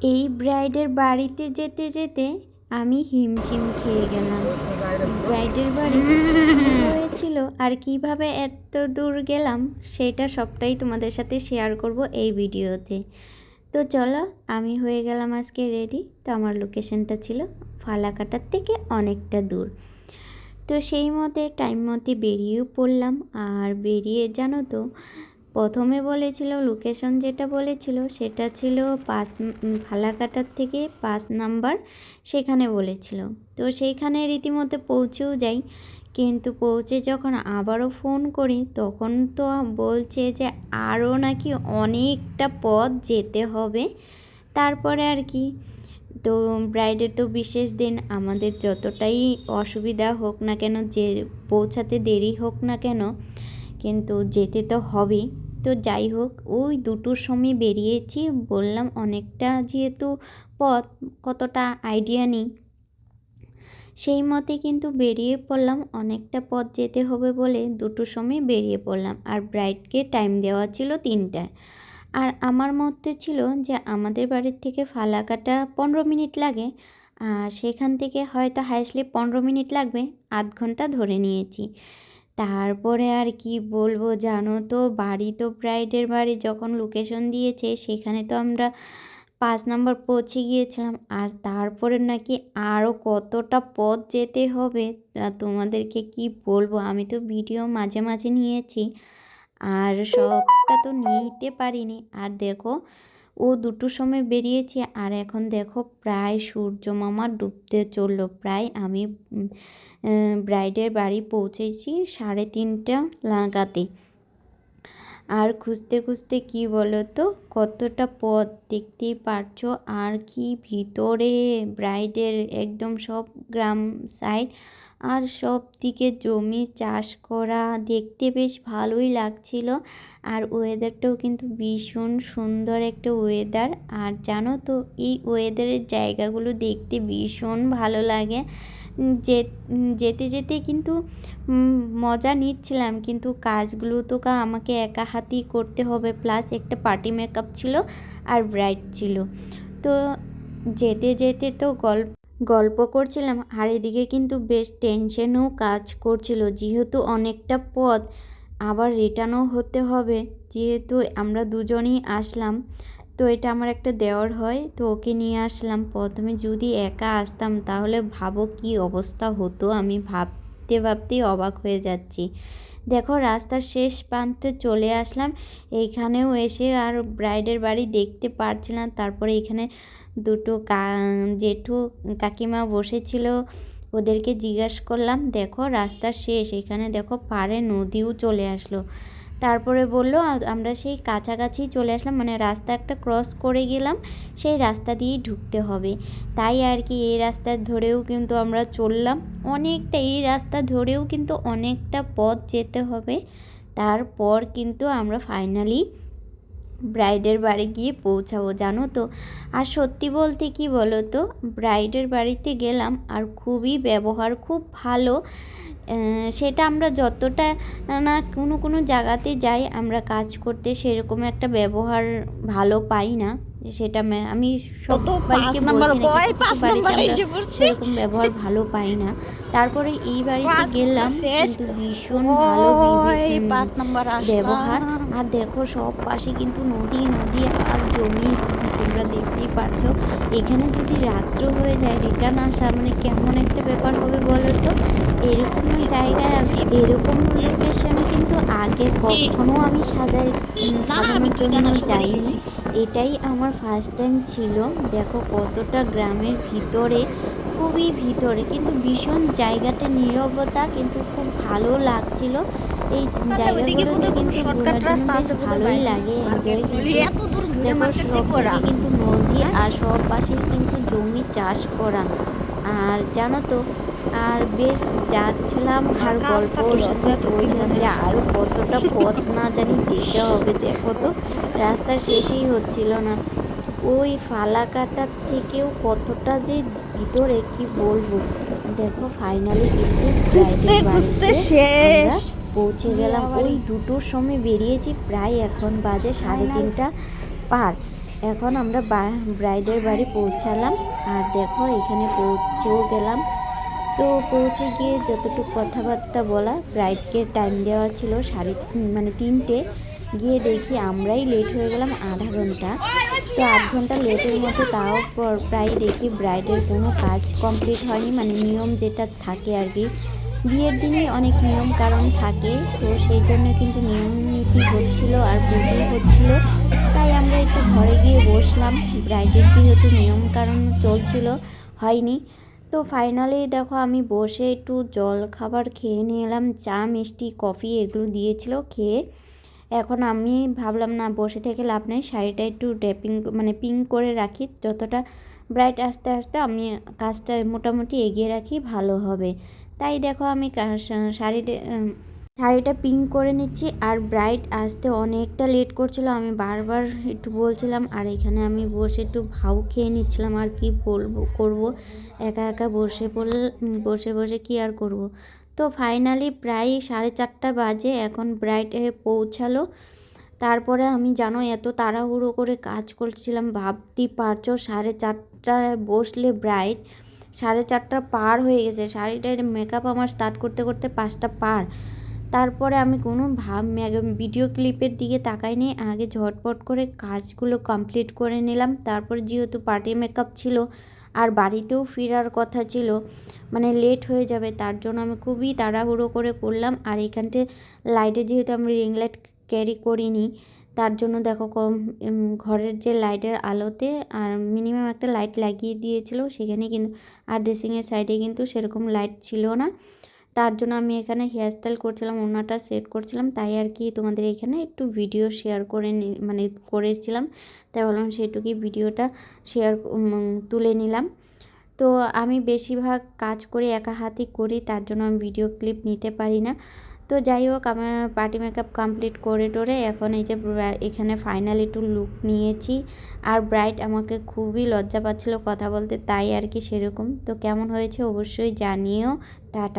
এই ব্রাইডের বাড়িতে যেতে যেতে আমি হিমশিম খেয়ে গেলাম। ব্রাইডের বাড়ি কী হয়েছিল আর কিভাবে এত দূর গেলাম সেটা সবটাই তোমাদের সাথে শেয়ার করব এই ভিডিওতে। তো চলো, আমি হয়ে গেলাম আজকে রেডি। তো আমার লোকেশনটা ছিল ফালাকাটার থেকে অনেকটা দূর। তো সেই মতে টাইম মতে বেরিয়েও পড়লাম। আর বেরিয়ে জানো তো, প্রথমে বলেছিল লোকেশন যেটা বলেছিল সেটা ছিল ফালাকাটার থেকে 5 নাম্বার, সেখানে বলেছিল। তো সেইখানে রীতিমতো পৌঁছেও যাই, কিন্তু পৌঁছে যখন আবারও ফোন করি তখন তো বলছে যে আরও নাকি অনেকটা পথ যেতে হবে। তারপরে আর কি, তো ব্রাইডের তো বিশেষ দিন, আমাদের যতটাই অসুবিধা হোক না কেন, যে পৌঁছাতে দেরি হোক না কেন, কিন্তু যেতে তো হবেই। তো যাই হোক, ওই 2টোর সময় বেরিয়েছি। বললাম অনেকটা যেহেতু পথ, কতটা আইডিয়া নেই, সেই মতে কিন্তু বেরিয়ে পড়লাম। অনেকটা পথ যেতে হবে বলে 2টোর সময় বেরিয়ে পড়লাম। আর ব্রাইডকে টাইম দেওয়া ছিল 3টায়। আর আমার মতে ছিল যে আমাদের বাড়ির থেকে ফালাকাটা 15 মিনিট লাগে, আর সেখান থেকে হয়তো হাইস্টলি 15 মিনিট লাগবে, আধ ঘন্টা ধরে নিয়েছি। তারপরে আর কি বলবো জানো তো, বাড়ি তো ব্রাইডের বাড়ি যখন লোকেশন দিয়েছে সেখানে তো আমরা 5 নাম্বার পৌঁছে গিয়েছিলাম। আর তারপরে নাকি আরও কতটা পথ যেতে হবে তা তোমাদেরকে কি বলবো। আমি তো ভিডিও মাঝে মাঝে নিয়েছি, আর সবটা তো নিতে পারিনি। আর দেখো, ও 2টোর সময় বেরিয়েছি, আর এখন দেখো প্রায় সূর্য মামা ডুবতে চললো। প্রায় আমি ব্রাইডের বাড়ি পৌঁছেছি 3:30 লাগাতে। আর খুঁজতে খুঁজতে কি বলো তো, কতটা পথ দেখতেই পারছো। আর কি ভিতরে ব্রাইডের একদম সব গ্রাম সাইড, আর সব দিকে জমি চাষ করা, দেখতে বেশ ভালোই লাগছিল। আর ওয়েদারটাও কিন্তু ভীষণ সুন্দর একটা ওয়েদার। আর জানো তো, এই ওয়েদারের জায়গাগুলো দেখতে ভীষণ ভালো লাগে। যে যেতে যেতে কিন্তু মজা নিচ্ছিলাম, কিন্তু কাজগুলো তো আমাকে একা হাতেই করতে হবে। প্লাস একটা পার্টি মেকআপ ছিল আর ব্রাইড ছিল। তো যেতে যেতে তো গল্প করছিলাম, আর এদিকে কিন্তু বেশ টেনশনও কাজ করছিল, যেহেতু অনেকটা পথ আবার রিটার্নও হতে হবে। যেহেতু আমরা দুজনেই আসলাম, তো এটা আমার একটা দেওর হয়, তো ওকে নিয়ে আসলাম। প্রথমে যদি একা আসতাম তাহলে ভাবো কি অবস্থা হতো, আমি ভাবতে ভাবতেই অবাক হয়ে যাচ্ছি। দেখো, রাস্তার শেষ প্রান্তে চলে আসলাম। এইখানেও এসে আর ব্রাইডের বাড়ি দেখতে পারছিলাম। তারপরে এখানে 2টো জেঠু কাকিমা বসেছিল, ওদেরকে জিজ্ঞাসা করলাম। দেখো রাস্তার শেষ, এখানে দেখো পাড়ে নদীও চলে আসলো। তারপরে বললো আমরা সেই কাছাকাছি চলে আসলাম, মানে রাস্তা একটা ক্রস করে গেলাম, সেই রাস্তা দিয়েই ঢুকতে হবে। তাই আর কি, এই রাস্তা ধরেও কিন্তু আমরা চললাম অনেকটা, এই রাস্তা ধরেও কিন্তু অনেকটা পথ যেতে হবে। তারপর কিন্তু আমরা ফাইনালি ব্রাইডের বাড়ি গিয়ে পৌঁছাবো, জানো তো। আর সত্যি বলতে কি বলো তো, ব্রাইডের বাড়িতে গেলাম আর খুবই ব্যবহার খুব ভালো। সেটা আমরা যতটা না কোনো কোনো জায়গাতে যাই আমরা কাজ করতে, সেরকম একটা ব্যবহার ভালো পাই না। সেটা আমি সবাইকে বলছি না, সেরকম ব্যবহার ভালো পাই না। তারপরে এই বাড়িতে গেলাম, কিন্তু ভীষণ ভালো ব্যবহার। আর দেখো সব পাশে কিন্তু নদী নদী আর জমি, তোমরা দেখতেই পারছো। এখানে যদি রাত্র হয়ে যায় রিটার্ন আসা মানে কেমন একটা ব্যাপার হবে বলো তো। এরকম জায়গায় এরকম লোকেশনে কিন্তু আগে কখনো আমি সাজানোর জন্য যাইনি, এটাই আমার ফার্স্ট টাইম ছিল। দেখো কতটা গ্রামের ভিতরে, খুবই ভিতরে, কিন্তু ভীষণ জায়গাটা নীরবতা, কিন্তু খুব ভালো লাগছিল। এই জায়গাগুলোতে কিন্তু ঘোরার জন্য বেশ ভালোই লাগে, এনজয় করতে। দেখো সব দিকে কিন্তু নদী আর সব পাশে কিন্তু জমি চাষ করা। আর জানো তো, আর বেশ যাচ্ছিলাম আর গল্প ওর সাথে বলছিলাম যে আরও কতটা পথ না জানি যেতে হবে। দেখো তো রাস্তা শেষই হচ্ছিল না, ওই ফালাকাটার থেকেও কতটা যে ভিতরে কি বলবো। দেখো ফাইনালি কিন্তু আমরা পৌঁছে গেলাম। ওই 2টোর সময় বেরিয়েছি, প্রায় এখন বাজে 3:30 পার। এখন আমরা ব্রাইডের বাড়ি পৌঁছালাম, আর দেখো এখানে পৌঁছেও গেলাম। তো পৌঁছে গিয়ে যতটুকু কথাবার্তা বলা, ব্রাইডকে টাইম দেওয়া ছিল 3:30, গিয়ে দেখি আমরাই লেট হয়ে গেলাম আধা ঘন্টা। তো 8 ঘন্টা লেটের মধ্যে তাও প্রায় দেখি ব্রাইডের কোনো কাজ কমপ্লিট হয়নি, মানে নিয়ম যেটা থাকে আর কি, বিয়ের দিনে অনেক নিয়ম কারণ থাকে, তো সেই জন্য কিন্তু নিয়ম নীতি হচ্ছিল আর পুজো হচ্ছিল। তাই আমরা একটু ঘরে গিয়ে বসলাম, ব্রাইডের যেহেতু নিয়ম কারণ চলছিল, হয়নি। তো ফাইনালি দেখো আমি বসে একটু জল খাবার খেয়ে নিয়ে এলাম, চা মিষ্টি কফি এগুলো দিয়েছিল খেয়ে। এখন আমি ভাবলাম না বসে থেকে লাভ নেই, শাড়িটা একটু ড্রেপিং মানে পিং করে রাখি, যতটা ব্রাইড আস্তে আস্তে আমি কাজটা মোটামুটি এগিয়ে রাখি ভালো হবে। তাই দেখো আমি শাড়িটা পিঙ্ক করে নিচ্ছি, আর ব্রাইড আসতে অনেকটা লেট করছিল, আমি বারবার একটু বলছিলাম, আর এখানে আমি বসে একটু ভাউ খেয়ে নিচ্ছিলাম। আর কি করব, একা একা বসে বসে কি আর করব। তো ফাইনালি প্রায় 4:30 বাজে, এখন ব্রাইড পৌঁছালো। তারপরে আমি জানো এত তাড়াহুড়ো করে কাজ করছিলাম, ভাবতেই পারছো 4:30টায় বসলে ব্রাইড, 4:30 পার হয়ে গেছে, শাড়িটার মেকআপ আমার স্টার্ট করতে করতে 5টা পার। তারপরে আমি কোনো ভিডিও ক্লিপের দিকে তাকাইনি, আগে ঝটপট করে কাজগুলো কমপ্লিট করে নিলাম। তারপরে যেহেতু পার্টি মেকআপ ছিল আর বাড়িতেও ফেরার কথা ছিল, মানে লেট হয়ে যাবে, তার জন্য আমি খুবই তাড়াহুড়ো করে করলাম। আর এখানটায় লাইটে যেহেতু আমি রিং লাইট ক্যারি করিনি, তার জন্য দেখো ঘরের যে লাইটের আলোতে আর মিনিমাম একটা লাইট লাগিয়ে দিয়েছিল সেখানে, কিন্তু আর ড্রেসিংয়ের সাইডে কিন্তু সেরকম লাইট ছিল না। তার জন্য আমি এখানে হেয়ারস্টাইল করছিলাম, ওড়নাটা সেট করছিলাম, তাই আর কি তোমাদের এখানে একটু ভিডিও শেয়ার করে মানে করেছিলাম, তাই বললাম সেটুকুই ভিডিওটা তুলে নিলাম। তো আমি বেশিরভাগ কাজ করে একা হাতেই করি, তার জন্য আমি ভিডিও ক্লিপ নিতে পারি না। তো যাই হোক, আমার পার্টি মেকআপ কমপ্লিট করে টোরে এখন এই যে এখানে ফাইনালি একটু লুক নিয়েছি। আর ব্রাইড আমাকে খুবই লজ্জা পাচ্ছিল কথা বলতে, তাই আর কি সেরকম। তো কেমন হয়েছে অবশ্যই জানিও। টাটা।